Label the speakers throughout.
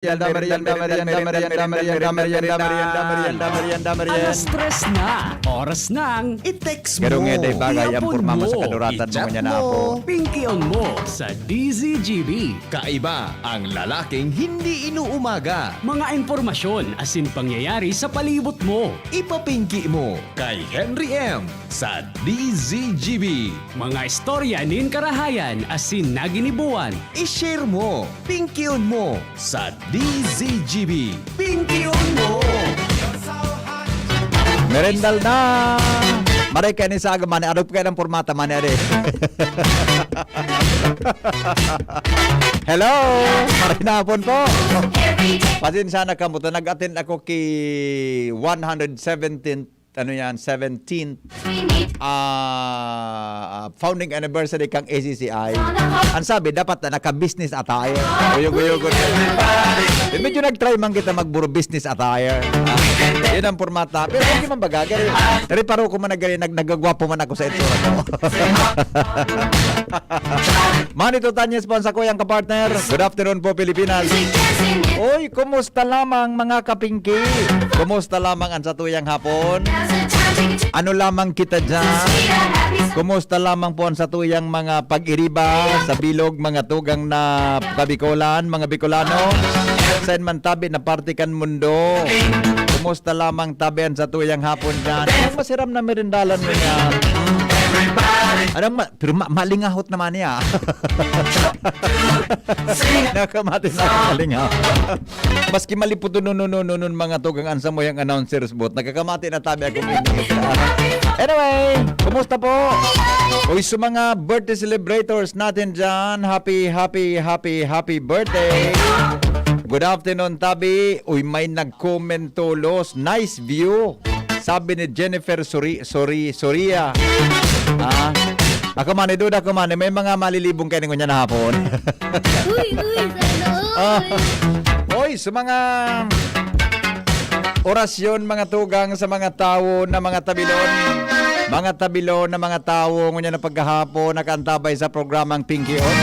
Speaker 1: Alas tres na, oras ng
Speaker 2: I-text mo.
Speaker 3: Garong day bagay ang
Speaker 1: iapon
Speaker 3: porma mo sa
Speaker 1: mo,
Speaker 3: kaduratan mo
Speaker 2: i-chat
Speaker 3: niya na
Speaker 2: mo.
Speaker 3: ako.
Speaker 1: Pinky on mo sa DZGB.
Speaker 2: Kaiba ang lalaking hindi inuumaga.
Speaker 1: Mga informasyon asin pangyayari sa palibot mo.
Speaker 2: Ipapinki mo kay Henry M. sa DZGB.
Speaker 1: Mga istorya nin karahayan asin naginibuan.
Speaker 2: I-share mo, pinkion mo sa DZGB. Pinkion mo!
Speaker 3: Merendal na! Maray ka ni sa agaman, arup kayo ng formata man ere. Hello! Maray na hapon po. Pasensya na ka mo. Nag-attend ako ki 117th 17th founding anniversary kang ACCI. Ang sabi, dapat na naka-business attire. Uyog-uyog. Medyo nag-try man kita magburo business attire. Yun ang formata. Pero hindi man bagagay. Pero paro ko man nagagwapo man ako sa ito. Manito Tanya, sponsor ko yung kapartner. Good afternoon po, Pilipinas. Oy, kumusta lamang mga kapingki? Kumusta lamang ang satuyang hapon? Ano lamang kita dyan? Kumusta lamang po ang satuyang mga pag-iriba sa bilog, mga tugang na kabikolan, mga Bicolano? Saan man tabi na partikan mundo? Kumusta lamang tabi ang satuyang hapon dyan? Anong masiram na merindalan mo yan? Pero malingahot naman niya. Nakamati na malingahot. Maski malipot nun mga tugang ansa mo yung announcers booth. Nagkakamati na tabi ako. Anyway, kumusta po? Uy, sa mga birthday celebrators natin dyan, happy birthday. Good afternoon, tabi. Uy, may nag-comment tulos. Nice view. Sabi ni Jennifer Soria. Ako man, iduda ko man, may mga malilibong kayo niya na hapon. Oy, sa mga orasyon, mga tugang sa mga tao na mga tabilon. Mga tabilon na mga tao ngunya na paghahapon nakaantabay sa programang Pinky On.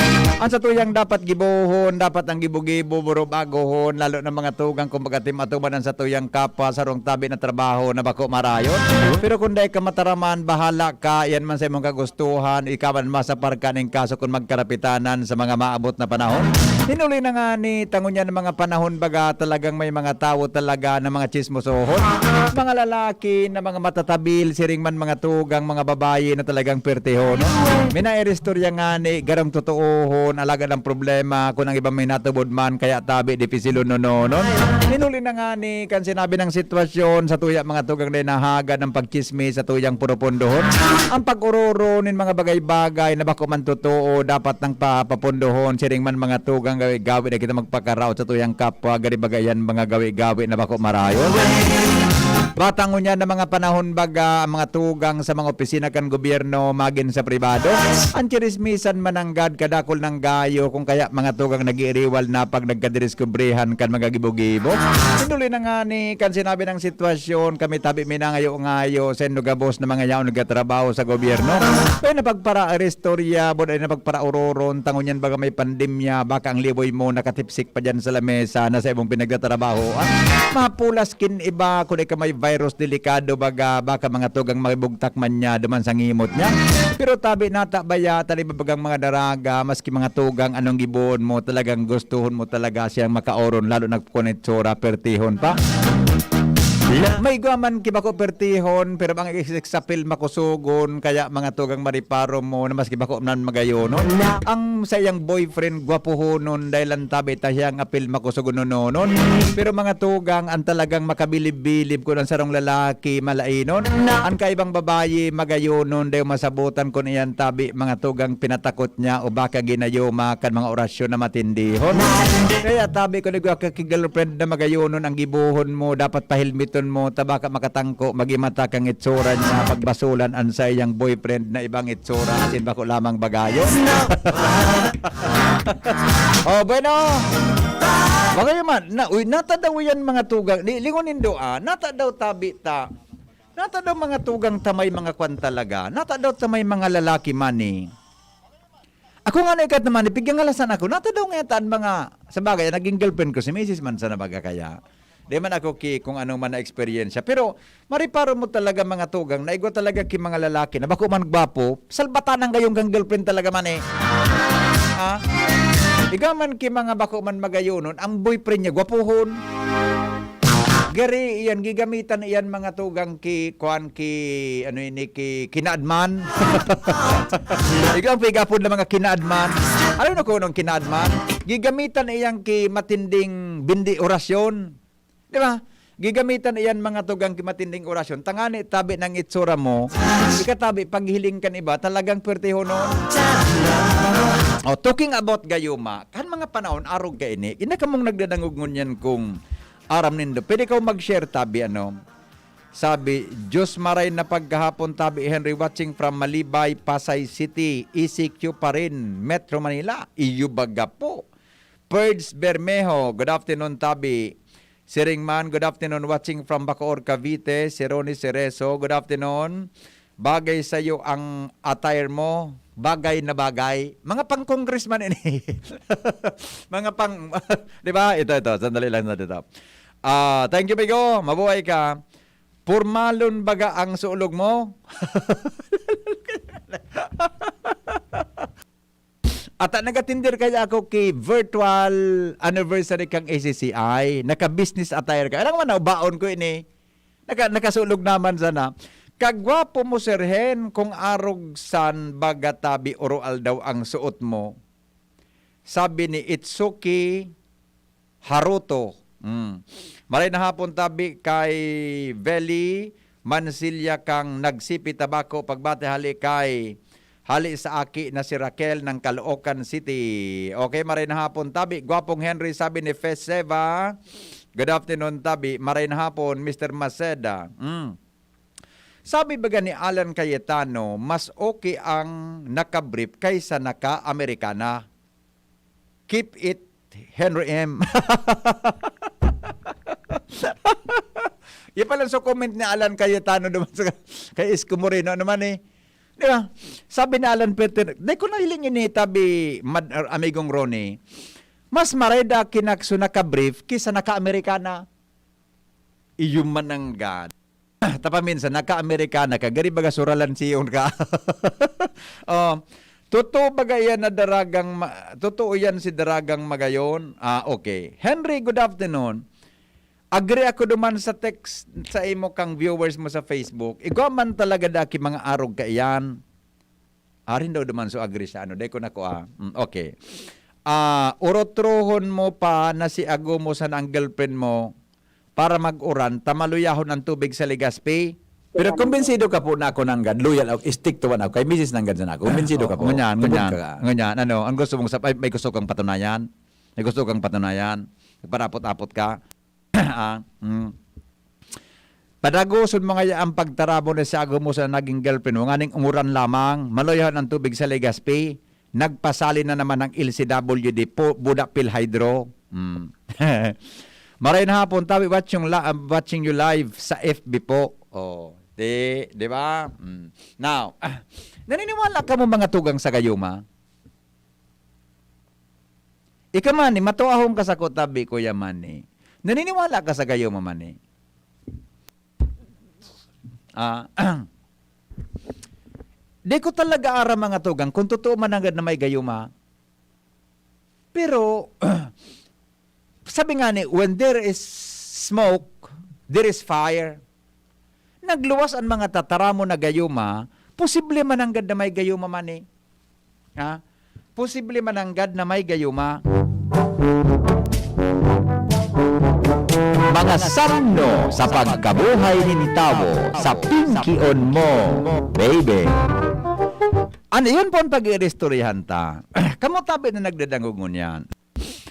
Speaker 3: Ang sa tuyang dapat gibuhon, dapat ang gibugibo burog agohon, lalo na mga tugang kumbaga timatuman ang sa tuyang kapwa sa rong tabi na trabaho na bako marayon. Pero kung dahil ka mataraman, bahala ka, yan man sa imong kagustuhan, ikaman masapar ka ng kaso kung magkarapitanan sa mga maabot na panahon. Hinuli na nga ni tangunya ng mga panahon baga talagang may mga tao talaga na mga chismosohon. Mga lalaki na mga matatabil, siring man mga tugang, mga babae na talagang perteho, no? Minairistorya nga ni garang totoohon, alaga ng problema kung ang ibang may natubod man kaya tabi dipisilo no. Hinuli na nga ni kan sinabi ng sitwasyon sa tuya mga tugang na nahaga ng pagchismis sa tuyang purupundohon. Ang pag-ururo nin mga bagay-bagay na bako man totoo dapat nang papundohon, siring man mga tugang gawi-gawi na kita magpakaraot sa tuyang kapwa, garibagayan mga gawi-gawi na bako marayon. Batangon niya na mga panahon baga ang mga tugang sa mga opisina kan gobyerno magin sa pribado. Ang chirismisan mananggad kadakol ng gayo kung kaya mga tugang nag-iiriwal na pag nagkadiriskubrihan kan mga gibo-gibo. Sinuli na nga ni kan sinabi ng sitwasyon kami tabi minangayo-ngayo sa nugabos na mga yaon nagkatrabaho sa gobyerno. Kaya napagpara aristorya bod ay napagpara uroron tangon yan baga may pandemya baka ang liboy mo nakatipsik pa dyan sa lamesa na sa ibong pinagtatrabaho. Mapulas kin iba kung ka may virus delikado baga baka mga tugang makibugtak man niya duman sa ngimot niya. Pero tabi nata baya talibabagang mga daraga maski mga tugang anong gibuon mo talagang gustuhon mo talaga siyang makaoron lalo nagkonetsura pertihon pa. May guaman kibako pertihon pero ang eksapil makusugon kaya mga tugang mariparo mo na mas kibako nan magayono. Ang sayang boyfriend gwapohonon dahil ang tabi tahiyang apil makusugon nonon. Pero mga tugang ang talagang makabilib-bilib ko ng sarong lalaki malainon. Ang kaibang babayi magayonon dahil masabutan ko niyan tabi mga tugang pinatakot niya o baka ginayoma kan mga orasyon na matindihon. Kaya tabi ko nagwa kakigirlfriend na magayonon ang gibuhon mo dapat pahilmit mo tabaka makatangko magimata kang itsura niya pagbasulan ang sa iyang boyfriend na ibang itsura asin bako lamang bagayo. Oh bueno bagay man natadaw yan mga tugang lingonin doa natadaw tabi ta natadaw mga tugang tamay mga kwan talaga natadaw tamay mga lalaki mani Ako nga na ikat naman, ipigyan ngalasan ako. Nato daw nga yataan mga, sa bagay, naging girlfriend ko si Mrs. man sa nabaga kaya. Di man ako kung ano man na experience. Pero, mariparo mo talaga mga tugang, naigo talaga mga lalaki, na bako man gwapo, salbatan ang gayong kang girlfriend talaga man eh. Ha? Ikaw man mga bako man magayonon, ang boyfriend niya, gwapuhon. Gari iyan gigamitan iyan mga tugang kinaadman. Ikaw ang pigapon ng mga kinaadman. Alam na ko nung kinaadman? Gigamitan iyan matinding bindi orasyon. Di ba? Gigamitan iyan mga tugang matinding orasyon. Tangani tabi ng itsura mo, ikatabi paghiling kan iba, talagang pwerteho noon. Talking about gayuma, kan mga panahon arog ka ini, ina ka mong nagdadangog ngunyan kung aram nindo. Pwede ka mag-share tabi Sabi, Diyos maray na pagkahapon tabi Henry watching from Malibay, Pasay City, ECQ pa rin, Metro Manila, Iyubaga po. Perds Bermejo, good afternoon tabi. Siringman, good afternoon watching from Bacoor, Cavite. Si Ronnie Cerezo, good afternoon. Bagay sa iyo ang attire mo, bagay na bagay. Mga pang-congressman ini. Mga pang, di ba? Ito, sandali lang natin ito. Thank you, Bigo. Mabuhay ka. Purmalon baga ang sulog mo? At nagatindir kaya ako kay virtual anniversary kang ACCI. Naka-business attire ka. Alam mo na, baon ko ini. Nakasulog naman sana. Kagwapo mo, sirhen, kung arog san bagatabi oral daw ang suot mo. Sabi ni Itsuki Haruto. Maray na hapon tabi kay Veli Mansilya kang nagsipi tabako pagbate hali sa aki na si Raquel ng Caloocan City. Okay, maray na hapon tabi. Gwapong Henry, sabi ni Feseva. Good afternoon tabi. Maray na hapon Mr. Maceda. Sabi baga ni Alan Cayetano, mas okay ang nakabrief kaysa naka-Amerikana. Keep it, Henry M. Yan pala sa comment ni Alan Cayetano naman kay Isko Moreno naman eh. Di ba? Sabi ni Alan Peter, di ko nahiling ini tabi amigong Ronnie, mas mareda kinakso naka-brief kisa naka-Amerikana. Iyong mananggad. Tapaminsan, naka-Amerikana ka, gari baga suralan siyon ka. Totoo baga yan na totoo yan si daragang magayon? Okay. Henry, good afternoon. Agree ako duman sa text sa imo kang viewers mo sa Facebook. Ikaw man talaga daki mga arog ka iyan. Arin daw duman so agree sa Dahil ko na ko Okay. Urotrohon mo pa na si ago mo sa ang girlfriend mo para mag-uran, tamaluyahon ang tubig sa Legazpi. Pero kumbinsido ka po na ako ng God, loyal ako, stick to one ako, kay Mrs. ng God na ako. Kumbinsido ka po. Ngunyan. Ang gusto mong may gusto kang patunayan? May gusto kang patunayan? Nagparapot-apot ka? Padaguson mga ang pagtarabo na sa ago mo sa naging girlfriend mo, nganing umuran lamang, maloyahon ang tubig sa Legazpi, nagpasali na naman ng LCWD po, Budapil Hydro. Maray na hapon, tabi watching you live sa FB po. Di ba? Now, naniniwala ka mo mga tugang sa gayuma? Ika man, matuahong ka sa kotabi, Kuya Manny. Naniniwala ka sa gayuma, Manny? Di ko talaga aram mga tugang kung totoo man agad na may gayuma. Pero, sabi nga ni, when there is smoke, there is fire. Nagluwas ang mga tataramo na gayuma, posible mananggad na may gayuma man eh. Posible mananggad na may gayuma. Mga sarno sa pagkabuhay ni Tavo sa Pinky-on mo, baby. Ano yun po ang pag-irestoryahan ta? Kamu tabi na nagdadangungon yan.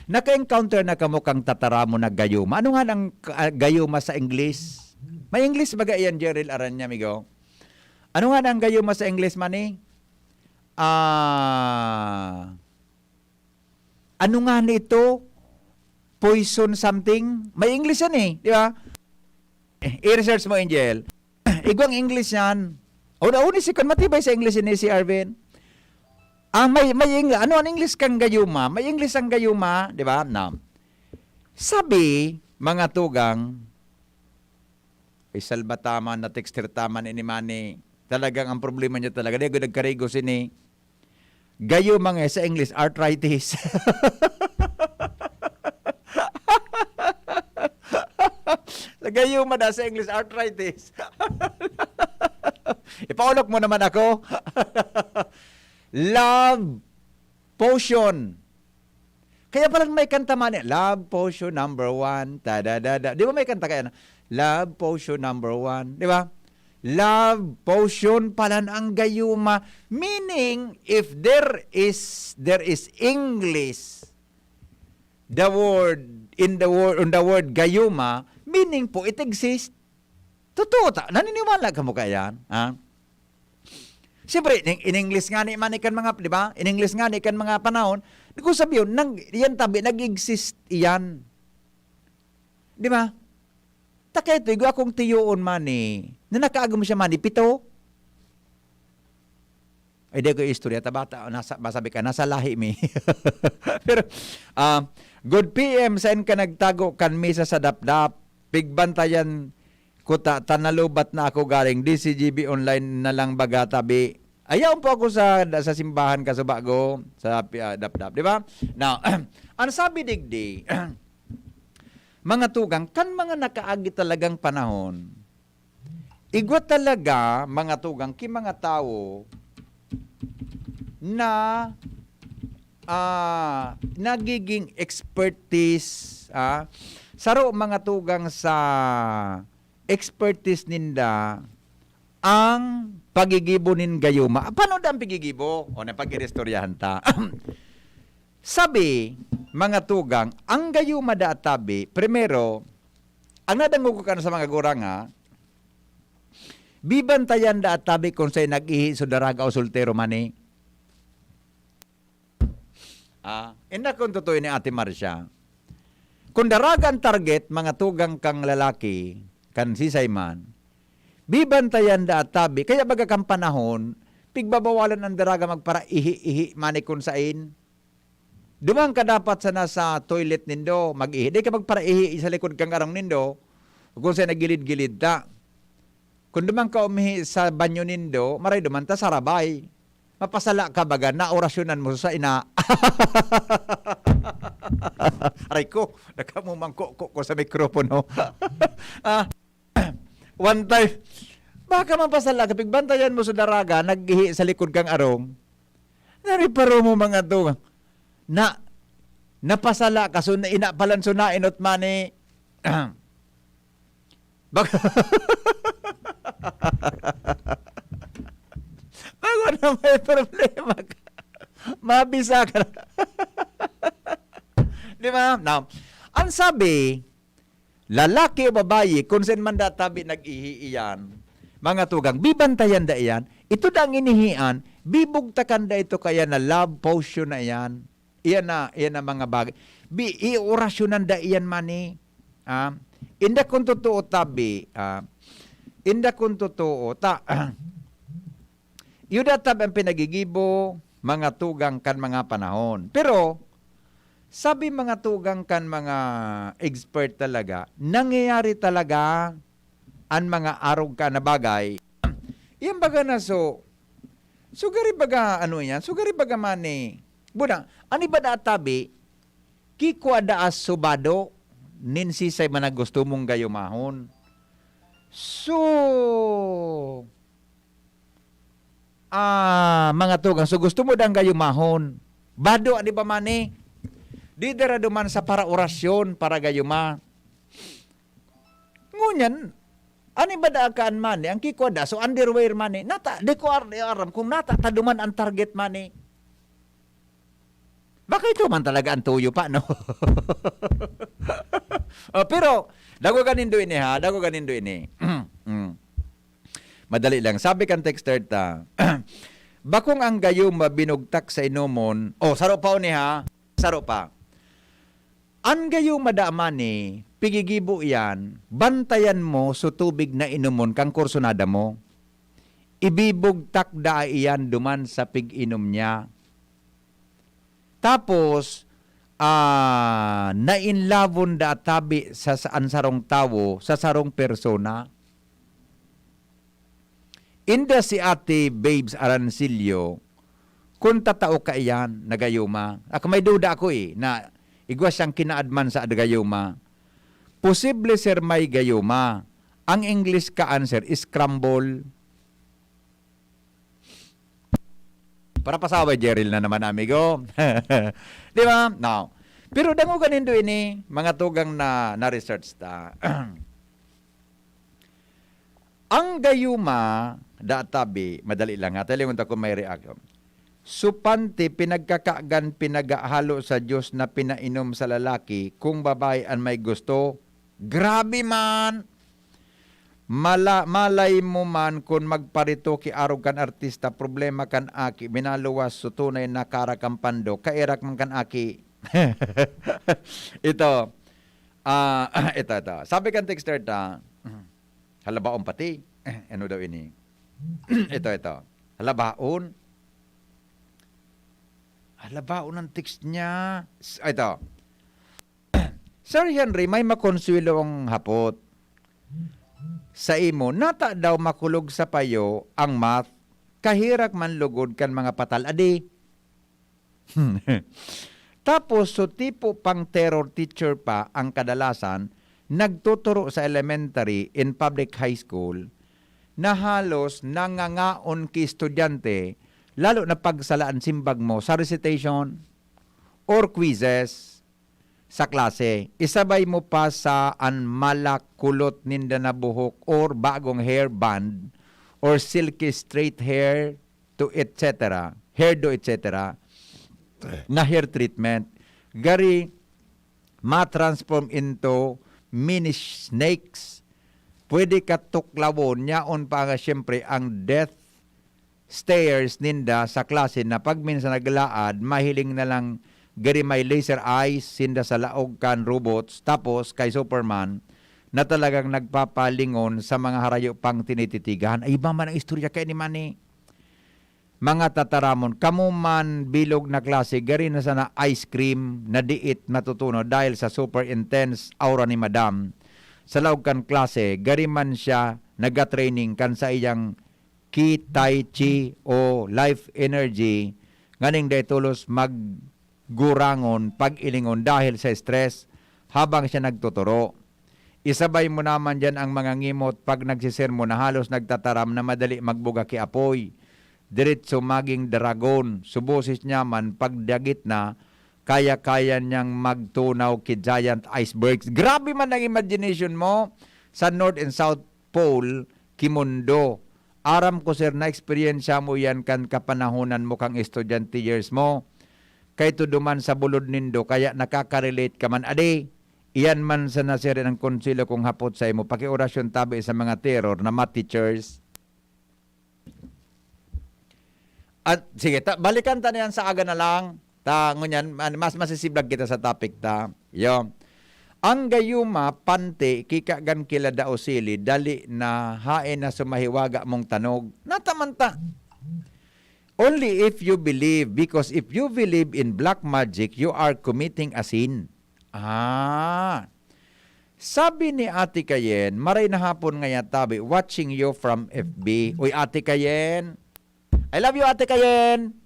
Speaker 3: Naka-encounter na kamo kang tataramo na gayuma. Ano nga ang gayuma sa English? May English baga iyan, Jeril Aranya, amigo? Ano nga ang gayuma sa English, Manny? Ano nga nito? Poison something? May English yan eh, di ba? I-research mo, Angel. Igwang English yan. Una-una si matibay sa English ni si Arvin. Ano ang English kang gayuma? May English ang gayuma, di ba? Now, sabi, mga tugang, salba tama na texter tama ni Mani. Talagang ang problema niya talaga. Di ako nagkarigo sini. Gayuma nga sa English, arthritis. Gayuma na sa English, arthritis. Ipaulok mo naman ako. Love potion. Kaya palang may kanta man, love potion number 1, ta-da-da-da. Di ba may kanta kaya na? Love potion number 1. Di ba? Love potion pala ang gayuma. Meaning, if there is English, on the word gayuma, meaning po, it exists. Totoo ta. Naniniwala ka mo kaya yan? Ha? Siyempre, in English nga ni manikan mga, di ba? In English nga ni kan mga panahon, kung sabi yun, yan tabi, nag-exist yan. Di ba? Takay ito, akong tiyoon mani, na nakaagam siya mani, 7. Ay, di ko istorya, tabata, masabi ka, nasa lahi mi. Pero, good PM, saan ka nagtago kan misa sa dapdap, pigbantayan, kuta, tanalubat na ako galing, DCGB online na lang baga tabi. Ayaw po ako sa simbahan kasubago, sa dapdap, di ba? Now, ang sabi digdi, mga tugang, kan mga nakaagi talagang panahon, igwa talaga, mga tugang, mga tao, na nagiging expertise, saro mga tugang sa expertise ninda ang pagigibo nin gayuma. Paano da ang pagigibo? O na pag-irestoryahan ta. Sabi, mga tugang, ang gayuma da tabi, primero, ang nadangugo ka na sa mga guranga, bibantayan da tabi kung sa'y nag-ihi so daraga o soltero mani. Ina kung totoo ni Ate Marcia, kung daraga ang target, mga tugang kang lalaki, kan si Simon, bibantayan da tabi, kaya baga kang panahon, pigbabawalan ang daraga magpara ihi mani kung sain. Dumang ka dapat sa nasa toilet nindo, mag-ihi. Di ka magpara ihi sa likod kang arang nindo, kung sa'y nagilid-gilid ta. Kung dumang ka umihi sa banyo nindo, maray duman ta sarabay. Mapasala ka baga, na orasyonan mo sa ina. Aray ko, nakamumangko ko sa mikropono. One time, baka mapasala ka, pigbantayan mo sa daraga, nag-ihi sa likod kang arong. Nariparo mo mga to. Napasala ka, so ina palan so nainot mani. Baka... Bago na may problema ka. Mabisa ka na. Di ba? Now, ang sabi, lalaki o babae, kung saan man databi nag-ihi iyan, mga tugang, bibantayan da iyan, ito da ang inihian, bibugtakan da ito kaya na love potion na iyan. Iyan na mga bagay. Iorasyonan da iyan mani. Inda kung totoo tabi, inda kung totoo, yudatab ang pinagigibo, mga tugang kan mga panahon. Pero, sabi mga tugang kan mga expert talaga, nangyayari talaga ang mga arog ka na bagay. Iyan baga na sugari baga ano yan, sugari baga mani. Buna, ani ba na tabi, kikwa daas subado, ninsisay man na gusto mong gayumahon. So, mga tugang, so gusto mo dang gayumahon. Bado, ani ba mani? Di dara duman sa para orasyon, para gayuma. Ngunyan, ani ba daakaan mani? Ang kikoda, so underwear mani. Nata, di ko aram, kung nata, taduman ang target mani. Baka ito man talaga ang tuyo pa, no? Pero, dago ganindo ini ha, dago ganindo ini. Madali lang. Sabi kan texter ta, bakong ang gayuma binugtak sa inumon, saro pa ni ha, saro pa. Ang gayuma daamani, pigigibo yan, bantayan mo so tubig na inumon kang kursonada mo. Ibibugtak da iyan duman sa pig-inom niya. Tapos, nainlavon da tabi sa saan sarong tawo, sa sarong persona. Inda si Ate Babes Arancilio, kung tatao ka iyan, nagayuma. Ako may duda ako na igwas siyang kinaadman sa gayuma. Posible sir may gayuma. Ang English ka answer is scramble. Para pasaway Jeril na naman, amigo. Di ba? Now, pero dangugan nindo ini, mga tugang na research ta. Ang gayuma, databi, madali lang ha, talingon ko may react. Supante, pinagkakaagan, pinagahalo sa Diyos na pinainom sa lalaki, kung babae ang may gusto, grabe man! Malay mo man kung magparito ki arog kan artista, problema kan aki, minaluwas so tunay na karakampando, kairak man kan aki. ito. Sabi kan texter ta, halabaon pati. Ano daw ini? ito. Halabaon. Halabaon ang text niya. Ito. Sir Henry, may makonsuelo ang hapot. Sa imo, nata daw makulog sa payo ang math, kahirak man lugod kan mga patal. Adi. Tapos, so tipo pang terror teacher pa ang kadalasan, nagtuturo sa elementary in public high school, na halos nangangaon ki estudyante, lalo na pagsalaan simbag mo sa recitation or quizzes sa klase. Isabay mo pa sa malakulot ninda na buhok or bagong hairband or silky straight hair to etc. Hairdo etc. na hair treatment. Gari ma-transform into mini snakes. Pwede ka tuklawon yaon pa nga siyempre ang death stairs ninda sa klase na pag minsan naglaad, mahiling na lang gari may laser eyes, sinda sa laog kan robots, tapos kay Superman, na talagang nagpapalingon sa mga harayo pang tinititigahan. Ay, iba man ang istorya kay ni Manny. Mga tataramon, kamo man bilog na klase, gari na sana ice cream na diit matutuno dahil sa super intense aura ni Madam. Sa laog kan klase, gari man siya naga-training kan sa iyang Ki, Tai Chi o life energy, nganing day tulos gurangon, pag-ilingon dahil sa stress habang siya nagtuturo. Isabay mo naman dyan ang mga ngimot pag nagsisermo na halos nagtataram na madali magbuga ki apoy. Diretso maging dragon. Subusis niya man pagdagit na kaya-kaya niyang magtunaw ki giant icebergs. Grabe man ang imagination mo sa North and South Pole, kimundo. Aram ko sir na eksperyensya mo yan kan kapanahonan mo kang estudyante years mo. Kay duman sa bulod nindo, kaya nakaka-relate ka man. Ade, iyan man sa nasiri ng konsilo kong hapot sa imo. Pakiorasyon tabi sa mga terror na math teachers. At sige, balikan ta niyan sa aga na lang. Ngunyan, mas masisiblag kita sa topic ta. Yo. Ang gayuma, pante, kikagan kila daosili, dali na hain na sumahiwaga mong tanog. Natamanta. Only if you believe, because if you believe in black magic, you are committing a sin. Sabi ni Ate Kayen, maray na hapon ngayon tabi, watching you from FB. Uy, Ate Kayen, I love you, Ate Kayen.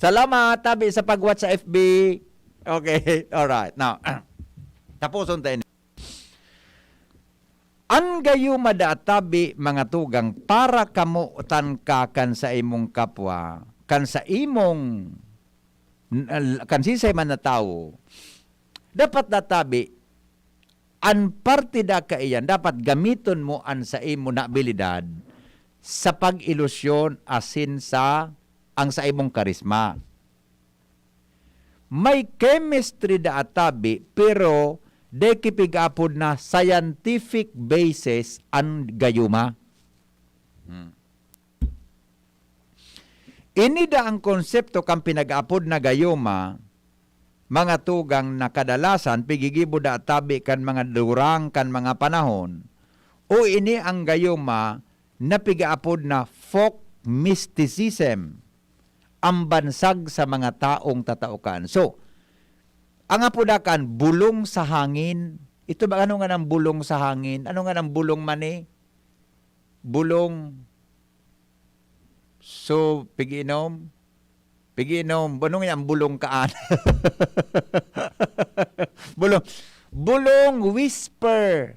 Speaker 3: Salamat, tabi, sa pag-watch sa FB. Okay, alright. Now, tapuson tayo. Ang gayuma da tabi mga tugang para kamo tankakan sa imong kapwa, kan sa imong kan sisay man na tao, dapat databi an partida ka iyan, dapat gamiton mo an sa imo na abilidad sa pag-ilusyon asin sa ang sa imong karisma. May chemistry da atabi pero dekipigapod na scientific basis ang gayuma. Inida ang konsepto kang pinag-apod na gayuma, mga tugang na kadalasan pigigibo da tabi kan mga durang kan mga panahon, o ini ang gayuma na pigaapod na folk mysticism. ang bansag sa mga taong tataukan. So, ang apudakan, bulong sa hangin. Ito ba, ano nga ng bulong sa hangin? Ano nga ng bulong mani? Bulong. So, piginom. Piginom. Ano nga ang bulong kaan? bulong. Bulong, whisper.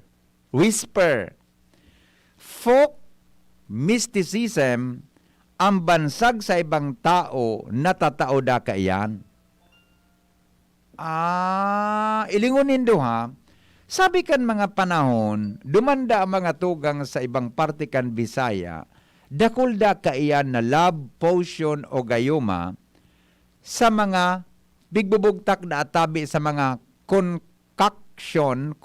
Speaker 3: Whisper. Folk mysticism, ang bansag sa ibang tao, natatao da ka iyan. Ilingunin do ha. Sabi kan mga panahon, dumanda ang mga tugang sa ibang parte kan Bisaya, dakul da ka iyan na love potion o gayuma sa mga bigbubugtak na atabi sa mga concoction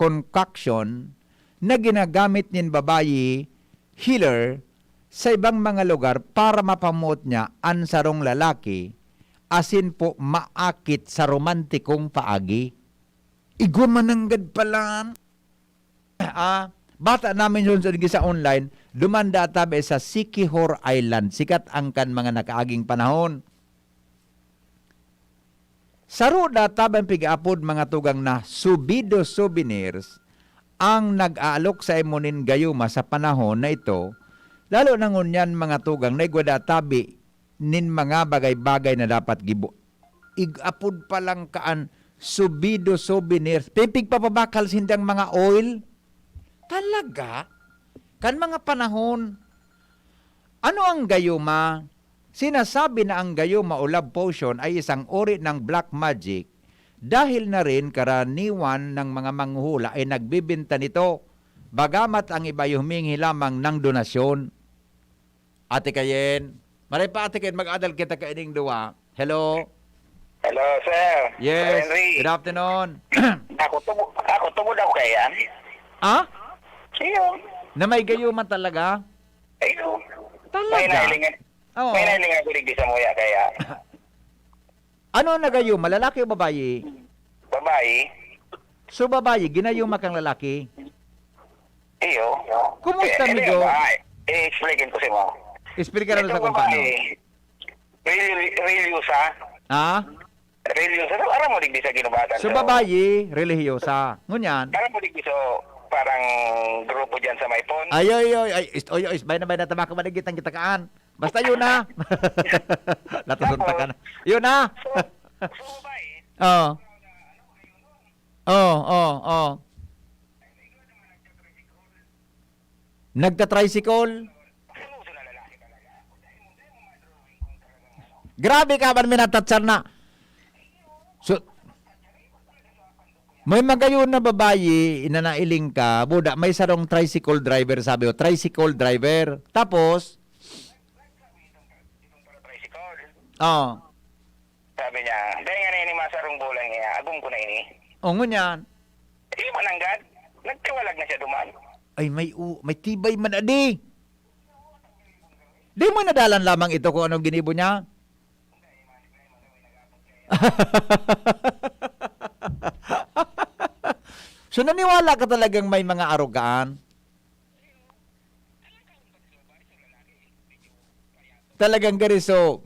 Speaker 3: na ginagamit nin babayi healer sa ibang mga lugar para mapamuot niya ang sarong lalaki asin po maakit sa romantikong paagi. Igumananggad pala. Bata namin yun sa online, dumanda tabi sa Siquijor Island. Sikat ang kan mga nakaaging panahon. Saro na tabang pig-apod mga tugang na Subido Souvenirs ang nag-aalok sa imunin gayuma sa panahon na ito. Lalo na ngunyan mga tugang na igwadatabi nin mga bagay-bagay na dapat gibo. Igapod pa lang kaan Subido Souvenirs. Pipig papabakal sindang mga oil. Talaga? Kan mga panahon. Ano ang gayuma? Sinasabi na ang gayuma o love potion ay isang uri ng black magic dahil na rin karaniwan ng mga manghuhula ay nagbibinta nito. Bagamat ang iba humingi lamang ng donasyon. Ate Kayen, maray pa Ate Kayen, mag-adal kita kaining duwa. Hello?
Speaker 4: Hello, sir.
Speaker 3: Yes,
Speaker 4: Sir Henry.
Speaker 3: good afternoon.
Speaker 4: Ako tumod ako kaya. Siyo.
Speaker 3: Na may gayuma talaga?
Speaker 4: Ayo.
Speaker 3: Talaga?
Speaker 4: May nailingan.
Speaker 3: Oo.
Speaker 4: May nailingan ko digdi sa muya kaya.
Speaker 3: Ano na gayuma? Lalaki o babayi?
Speaker 4: Babae.
Speaker 3: So babayi, ginayuma kang lalaki?
Speaker 4: Iyo.
Speaker 3: Kumusta, amigo?
Speaker 4: Explain ko sa mo.
Speaker 3: Explain ka naman sa kung paano.
Speaker 4: Religyosa. Religyosa. Aram mo digdi sa ginubatan.
Speaker 3: So babayi, relihiyosa. Ngunyan?
Speaker 4: Aram mo digdi so parang grupo dyan sa may phone.
Speaker 3: Ay, bay na tabaka manigit ang kitakaan. Basta yun na. Natasunta ka na. Yun na.
Speaker 4: So babae.
Speaker 3: Oo. Nagta-tricycle? Grabe ka man minatatsar na. So, may magayon na babayi, inanailing ka, buda, may sarong tricycle driver, sabi o, tricycle driver. Tapos,
Speaker 4: Tricycle. Sabi niya, dahil nga na ini masarong bulang niya, agum ko na ini.
Speaker 3: ngunyan.
Speaker 4: Hindi mo nanggad. Nagkawalag na siya duman.
Speaker 3: Ay, may tibay man adi. Di mo nadalan lamang ito kung anong ginibo niya. So naniwala ka talagang may mga arugaan? Talagang gariso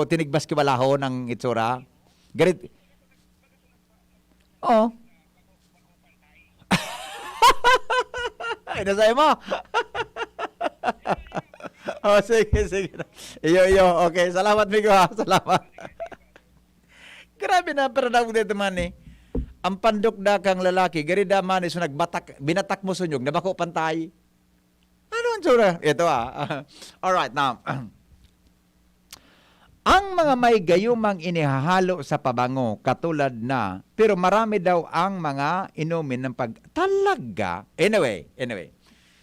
Speaker 3: tinigbas kibalahon ang itsura? Garit. Oh. Ay, nasay mo. Oh, sige. Iyo. Okay, salamat, Migo, ha. Salamat. Grabe na, pero na dito man eh. Ang pandukda kang lalaki, garida man so binatak mo sunyog, nabako pantay. Ano ang tsura? Ito Alright, now. Ang mga may gayumang inihahalo sa pabango, katulad na, pero marami daw ang mga inumin ng talaga. Anyway.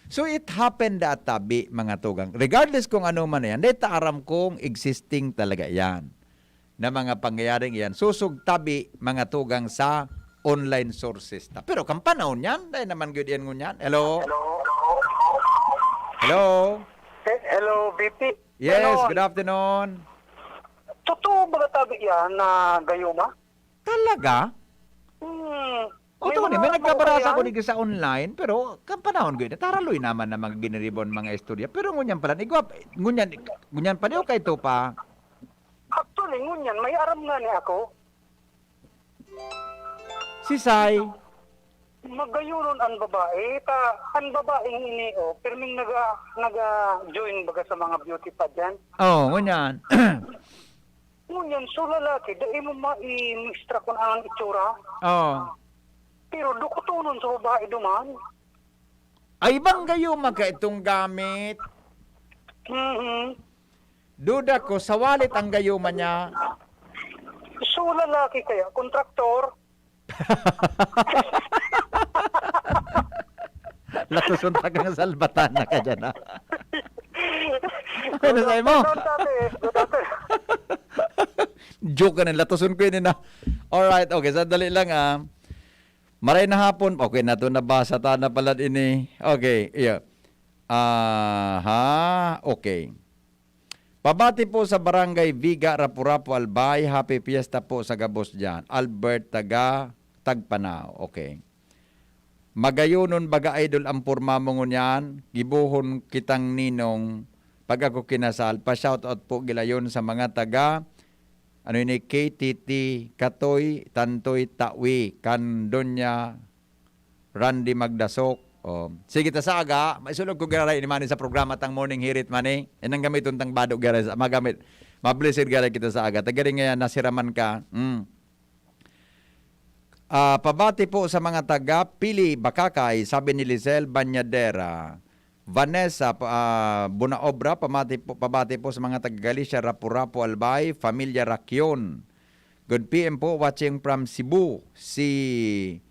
Speaker 3: So it happened that tabi, mga tugang. Regardless kung ano man yan, dahil taaram kong existing talaga yan. Na mga pangyayaring yan. Susug tabi, mga tugang sa online sources. Pero kang panahon yan, dahil naman good yan ngunyan. Hello?
Speaker 4: Hello, VP.
Speaker 3: Yes, good afternoon.
Speaker 4: Totoo ba tabi yan na gayuma?
Speaker 3: Talaga? O to ni, may nagkabarasa ko sa online, pero kampanahon ko yun, taraloy naman na mga giniribon mga istorya. Pero ngunyan pala, ngunyan pa niyo kay to pa.
Speaker 5: lingon yan, may aram nga ni ako.
Speaker 3: Si Sai.
Speaker 5: Magayunon ang babae, ang babaeng inio, pirming naga-join baga sa mga beauty pa dyan.
Speaker 3: Oh, ngunyan.
Speaker 5: Ngunyan, so lalaki, dahil mo ma-i-mistra kung anong itsura.
Speaker 3: Oh.
Speaker 5: Pero dukutunon sa babae duman.
Speaker 3: Ay bang gayuma ka itong gamit? Duda ko, sa wallet ang gayuma niya.
Speaker 5: So lalaki kaya, kontraktor.
Speaker 3: Latusunta ka ng salbatan na ka dyan, ha? Ano sa'yo mo? Joke ka na, latusun ko yun na. Alright, okay, sandali lang, Maray na hapon, okay na to, nabasa ta na pala ini. Okay, yeah. Okay. Pabati po sa Barangay Viga, Rapu-Rapu, Albay. Happy Fiesta po sa Gabos dyan. Albert Taga, Tagpanao. Okay. Magayunon baga idol ang purma mo ngunyan. Gibuhon kitang ninong pag ako kinasal. Pa-shoutout po gilayon sa mga taga KTT, Katoy, Tantoy, Tawi, Kandonya, Randy Magdasok. Oh. Sige ta sa aga, maisulog ko garay ni mani sa programa tang morning hirit mani. Enang gamit untang bado garay sa magamit. Mablisir garay kita sa aga. Tagari nga nasiraman ka. Pabati po sa mga taga Pili, Bakakay, sabi ni Lizelle Banyadera. Vanessa Bunaobra, pabati po sa mga taga Galicia, Rapu-Rapu, Albay, Familia Rakion. Good PM po, watching from Cebu, si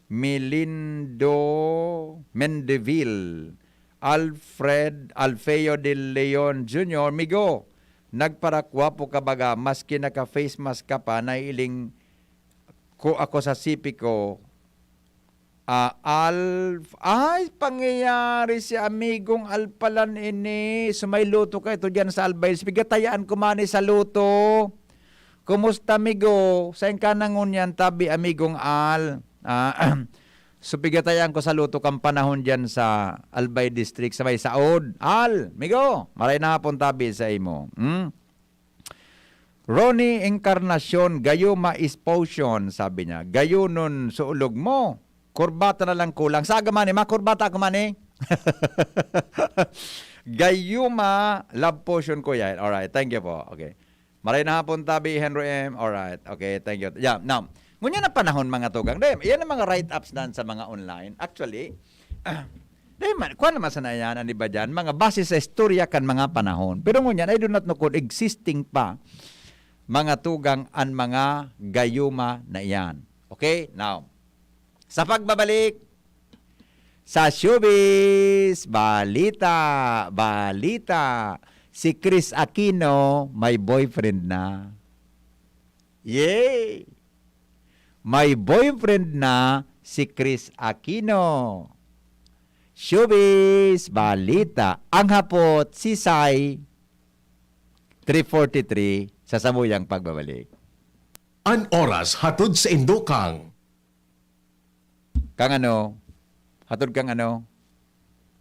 Speaker 3: Melindo Mendeville, Alfeo de Leon Jr. Migo, nagparakwapo ka baga, maski naka-face mask ka pa, nailing ko ako sa sipi ko, pangyayari si amigong Alpalan ini, sumay luto ka ito dyan sa Albay, bigatayaan ko mani sa luto. Kumusta amigo? Saan ka nangunyan tabi amigong Al? So bigatayaan ko sa luto kang panahon dyan sa Albay District, sa may Saod. Al, amigo, maray na hapon tabi sa imo. Ronnie Encarnacion, gayuma is potion, sabi niya. Gayunon suulog mo. Kurbata na lang kulang. Saga mani, makurbata ako mani. Gayuma, love potion ko yan. Alright, thank you po. Okay. Maray na hapon tabi, Henry M. Alright, okay, thank you. Yeah, now, ngunyan na panahon mga tugang. Yan ang mga write-ups na sa mga online. Actually, kuha naman sana yan, ano ba dyan? Mga base sa istorya kan mga panahon. Pero ngunyan, I do not know kung existing pa mga tugang an mga gayuma na iyan. Okay, now, sa pagbabalik sa showbiz, balita, si Chris Aquino may boyfriend na. Yay! May boyfriend na si Chris Aquino. Showbiz, balita, ang hapot si Sai, 3:43 sa samuyang pagbabalik.
Speaker 2: An oras hatod sa Indokang.
Speaker 3: Hatod kang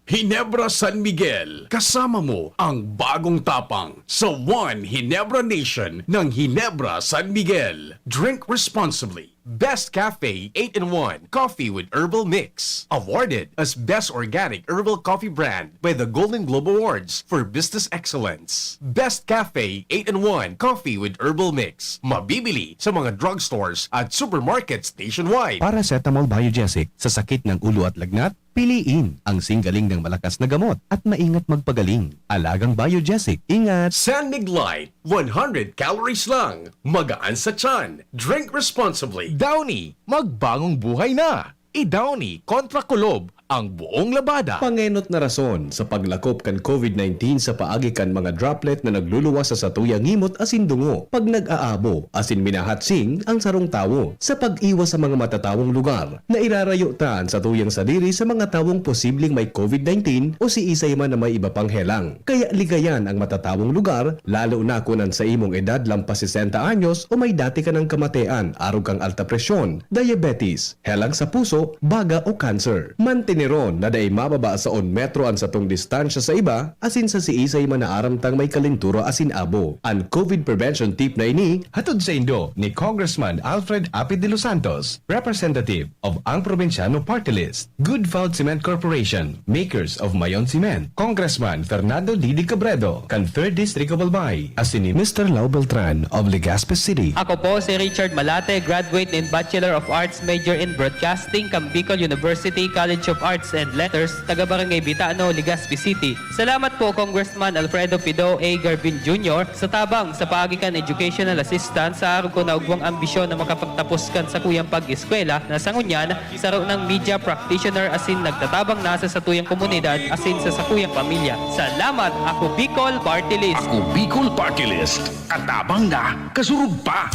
Speaker 2: Hinebra San Miguel, kasama mo ang bagong tapang sa One Hinebra Nation ng Hinebra San Miguel. Drink responsibly. Best Cafe 8-in-1 Coffee with Herbal Mix. Awarded as Best Organic Herbal Coffee Brand by the Golden Globe Awards for Business Excellence. Best Cafe 8-in-1 Coffee with Herbal Mix. Mabibili sa mga drugstores at supermarkets nationwide.
Speaker 6: Paracetamol Biogesic sa sakit ng ulo at lagnat, piliin ang singgaling ng malakas na gamot at maingat magpagaling. Alagang Biogesic, ingat!
Speaker 2: San Mig Light, 100 calories lang. Magaan sa tiyan. Drink responsibly.
Speaker 7: Downy, magbagong buhay na. I-Downy kontra kulob ang buong labada.
Speaker 8: Pangenot na rason sa paglakop kan COVID-19 sa paagi kan mga droplet na nagluluwas sa satuyang himot asin dungo. Pag nag-aabo, asin minahatsing ang sarong tawo sa pag-iwas sa mga matatawong lugar na irarayutan sa tuyang sadiri sa mga tawong posibleng may COVID-19 o si isay man na may iba pang helang. Kaya ligayan ang matatawong lugar, lalo na kunan sa imong edad lampas 60 anyos o may dati ka ng kamatean, arog kang alta presyon, diabetes, helang sa puso, baga o cancer. Mantin ni Ron na day mababa sa on metro an satong distansya sa iba, asin sa si Isay manaaramtang may kalinturo asin abo. Ang COVID prevention tip na ini,
Speaker 6: Hatod sa Indo ni Congressman Alfred Apid de los Santos, representative of Ang Provinciano Party List, Good Fault Cement Corporation, makers of Mayon Cement, Congressman Fernando Didi Cabredo, kan 3rd District of Albay, asin ni Mr. Lau Beltran of Legazpi City.
Speaker 9: Ako po si Richard Malate, graduate in Bachelor of Arts major in Broadcasting, Bicol University College of Arts and Letters, taga Barangay Bitano, Legazpi City. Salamat po Congressman Alfredo Pido A. Garbin Jr. sa tabang sa paagikan educational assistant sa araw ko na ugwang ambisyon na makapagtapos kan sa kuyang pag-eskwela na sangunyan sa raw ng media practitioner asin nagtatabang nasa sa tuyang komunidad asin sa sakuyang pamilya. Salamat, ako Bicol Party List.
Speaker 7: Ako Bicol Party List. Katabang na, kasurug pa.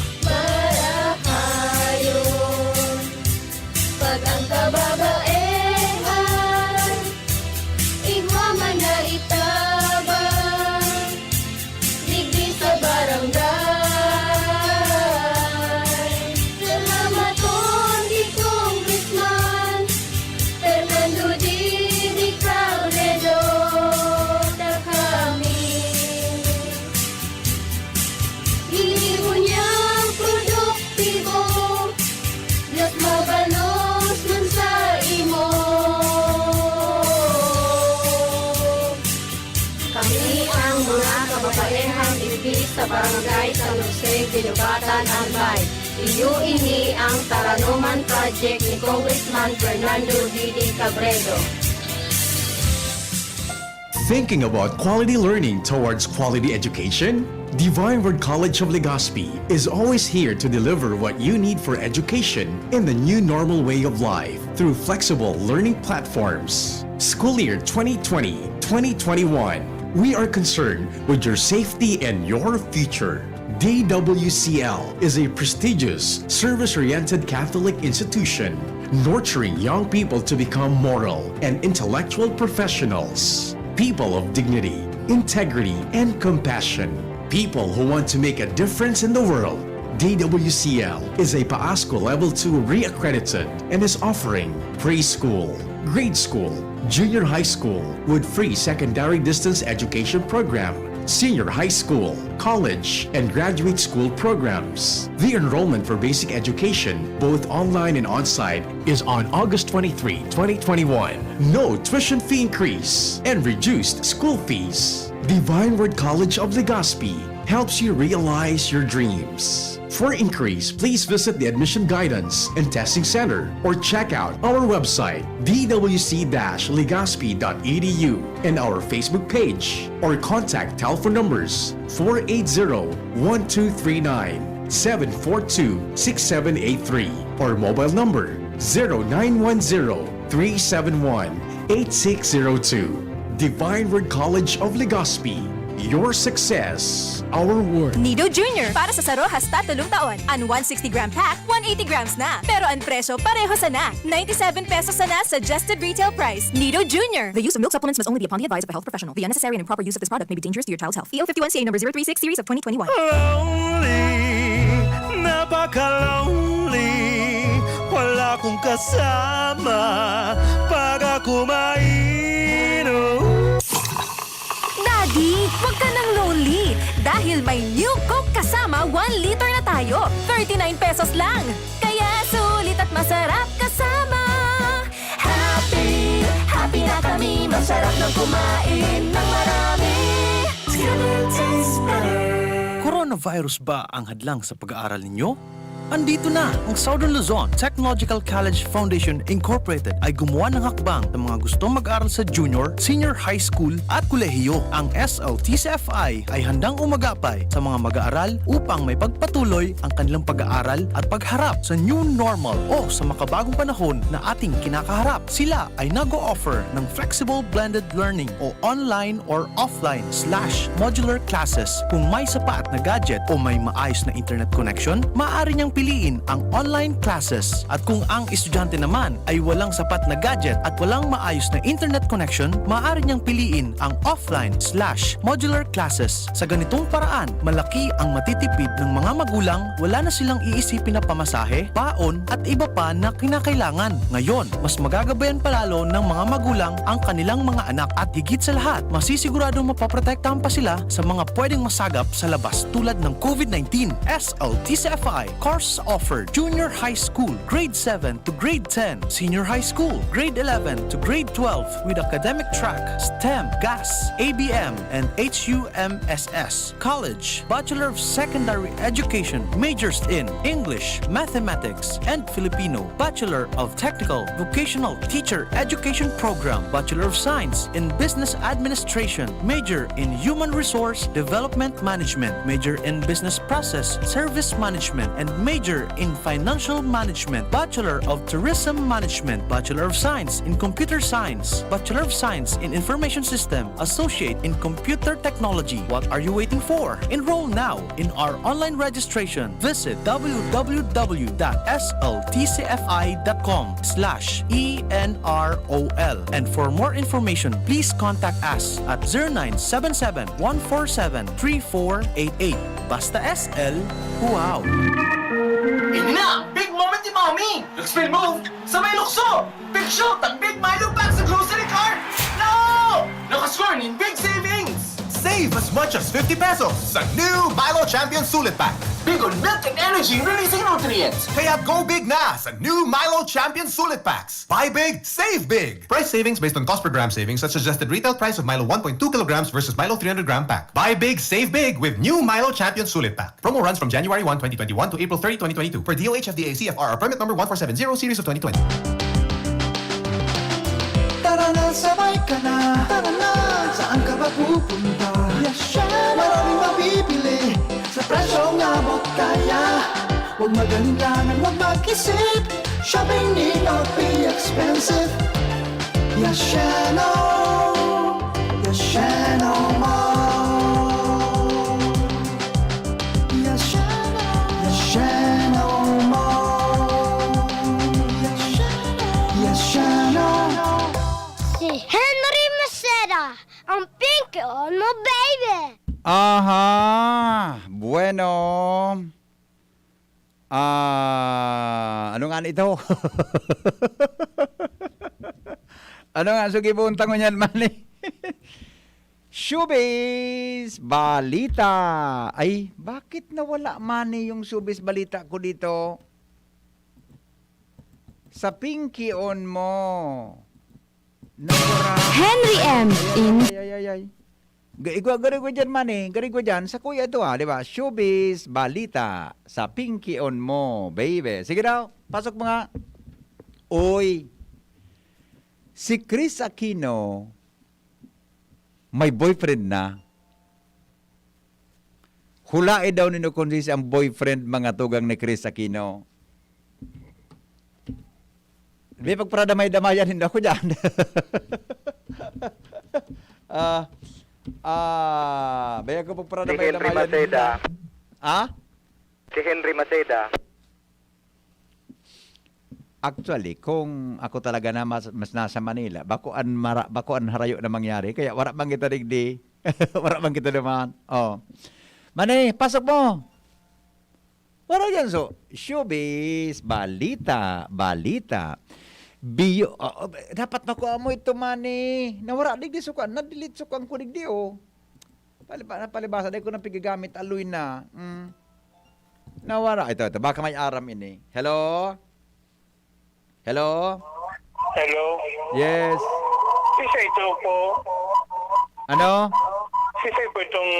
Speaker 10: Pag ang kababaehan, igwa man na itabang, digdi sa barangay. Salamat po di Congressman Fernando Didi Cabredo na kami. Hinibo niyang produktibo, Diyos mabalos man sa imo. Kami ang mga kababaehang ibig sa barangay San Jose, Pinugatan, Albay. Iyo ini ang Taranuman Project ni Congressman Fernando Didi Cabredo.
Speaker 2: Thinking about quality learning towards quality education? Divine Word College of Legazpi is always here to deliver what you need for education in the new normal way of life through flexible learning platforms. School year 2020-2021, we are concerned with your safety and your future. DWCL is a prestigious, service-oriented Catholic institution nurturing young people to become moral and intellectual professionals. People of dignity, integrity, and compassion. People who want to make a difference in the world. DWCL is a PAASCO Level 2 re-accredited and is offering preschool, grade school, junior high school with free secondary distance education program, senior high school, college, and graduate school programs. The enrollment for basic education, both online and on-site, is on August 23, 2021. No tuition fee increase and reduced school fees. Divine Word College of Legazpi helps you realize your dreams. For inquiries, please visit the Admission Guidance and Testing Center or check out our website dwc-legazpi.edu and our Facebook page or contact telephone numbers 480-1239, 742-6783 or mobile number 0910-371-8602. Divine Word College of Legazpi. Your success, our work.
Speaker 11: Nido Junior. Para sa Sarojas tatlong taon. Ang 160-gram pack, 180 grams na. Pero ang presyo pareho sana. 97 pesos sana suggested retail price. Nido Junior. The use of milk supplements must only be upon the advice of a health professional. The unnecessary and improper use of this product may be dangerous to your child's health. EO 51CA number 036 series of 2021.
Speaker 12: Lonely, napaka-lonely. Wala akong kasama pag ako mainom.
Speaker 11: Daddy, huwag ka nang lonely. Dahil may new Coke kasama 1 liter na tayo. 39 pesos lang. Kaya sulit at masarap kasama. Happy, happy na kami. Masarap nang kumain ng marami. Tastes better.
Speaker 12: Coronavirus ba ang hadlang sa pag-aaral ninyo? Andito na ang Southern Luzon Technological College Foundation Incorporated ay gumawa ng hakbang ng mga gustong mag-aral sa junior, senior high school at kolehiyo. Ang SLTCFI ay handang umagapay sa mga mag-aaral upang may pagpatuloy ang kanilang pag-aaral at pagharap sa new normal o sa makabagong panahon na ating kinakaharap. Sila ay nag-o-offer ng flexible blended learning o online or offline/modular classes. Kung may sapat na gadget o may maayos na internet connection, maaari niyang piliin ang online classes. At kung ang estudyante naman ay walang sapat na gadget at walang maayos na internet connection, maaari niyang piliin ang offline/modular classes. Sa ganitong paraan, malaki ang matitipid ng mga magulang, wala na silang iisipin na pamasahe, baon at iba pa na kinakailangan. Ngayon, mas magagabayan palalo ng mga magulang ang kanilang mga anak at higit sa lahat, masisiguradong mapaprotektahan pa sila sa mga pwedeng masagap sa labas tulad ng COVID-19. SLTCFI course offered Junior High School, Grade 7 to Grade 10, Senior High School, Grade 11 to Grade 12 with academic track, STEM, GAS, ABM, and HUMSS. College, Bachelor of Secondary Education, majors in English, Mathematics, and Filipino. Bachelor of Technical Vocational Teacher Education Program, Bachelor of Science in Business Administration, major in Human Resource Development Management, major in Business Process Service Management, and major in Financial Management, Bachelor of Tourism Management, Bachelor of Science in Computer Science, Bachelor of Science in Information System, Associate in Computer Technology. What are you waiting for? Enroll now in our online registration. Visit www.sltcfi.com/ENROL. And for more information, please contact us at 0977-147-3488. Basta SL, wow!
Speaker 13: Ini na! Big moment ni Mommy! Spin move! Sabay lukso! Big shot ang Big Milo pack sa grocery cart! No! Nakascore ng big savings!
Speaker 14: Save as much as 50 pesos sa new Milo Champion Sulit Pack.
Speaker 13: Big on milk and energy releasing nutrients!
Speaker 14: Kaya go big na sa new Milo Champion Sulit Packs. Buy big, save big. Price savings based on cost per gram savings at suggested retail price of Milo 1.2 kilograms versus Milo 300 gram pack. Buy big, save big with new Milo Champion Sulit Pack. Promo runs from January 1, 2021 to April 30, 2022 for DOH FDA CFR or permit number 1470 series of 2020.
Speaker 15: Tara na, sabay ka na. Tara na, saan ka ba pupunta? Yasha, maraming mabibili sa presyong abot kaya. Huwag magalinlangan, huwag mag-isip. Shopping need not be expensive. Yashano, Yashano Mall. Yashano, Yashano Mall. Yashano.
Speaker 16: Si Henry Maceda, ang pinky on mo, baby!
Speaker 3: Aha! Bueno. Ano nga ito? Ano nga sugibuntang mo niyan, mani? Showbiz Balita. Ay, bakit nawala, mani, yung showbiz balita ko dito? Sa Pinky on mo.
Speaker 16: Henry M. in
Speaker 3: Ay. Gari ko dyan, mani. Gari ko dyan. Sa kuya ito, di ba? Showbiz Balita. Sa Pinky on mo, baby. Sige daw, pasok mo nga. Uy, si Chris Aquino, may boyfriend na. Hulae daw nino kung si ang boyfriend mga tugang ni Chris Aquino. May pagparadamay-damayan hindi ako dyan. Baya ko pagparadamay-damayan.
Speaker 17: Si Henry Maceda.
Speaker 3: Si
Speaker 17: Henry Maceda.
Speaker 3: Actually, kung ako talaga na mas nasa Manila, bakuan harayo na mangyari. Kaya wala bang kita digdi. Wala bang kita naman. Oh. Mani, pasok mo. Wala yan. So, showbiz, balita. Dapat nakuha mo ito, mani. Nawara, digdi sukan. Nadilit sukan ko digdi, oh. Palibasa, dahil ko nang pigagamit, aloy na. Nawara. Ito. Baka may aram ini. Hello?
Speaker 5: Hello?
Speaker 3: Yes.
Speaker 5: Sisa ito po.
Speaker 3: Ano?
Speaker 5: Sisa po itong